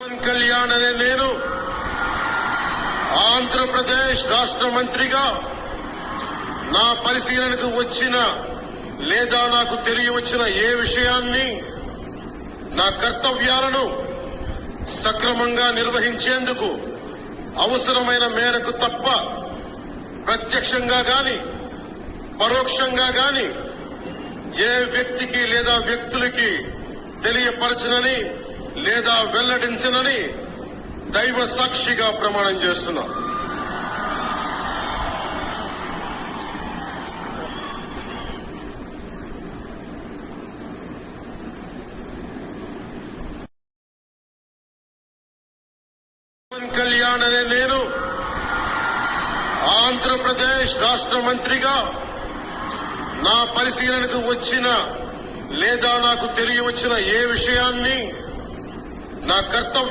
కళ్యాణ్ అనే నేను ఆంధ్రప్రదేశ్ రాష్ట్ర మంత్రిగా నా పరిశీలనకు వచ్చిన లేదా నాకు తెలియవచ్చిన ఏ విషయాన్ని నా కర్తవ్యాలను సక్రమంగా నిర్వహించేందుకు అవసరమైన మేరకు తప్ప ప్రత్యక్షంగా గాని పరోక్షంగా గాని ఏ వ్యక్తికి లేదా వ్యక్తులకి తెలియపరచనని లేదా వెల్లడించనని దైవ సాక్షిగా ప్రమాణం చేస్తున్నా. కళ్యాణ్ అనే నేను ఆంధ్రప్రదేశ్ రాష్ట్ర మంత్రిగా నా పరిశీలనకు వచ్చిన లేదా నాకు తెలియవచ్చిన ఏ విషయాన్ని నా కర్తవ్యం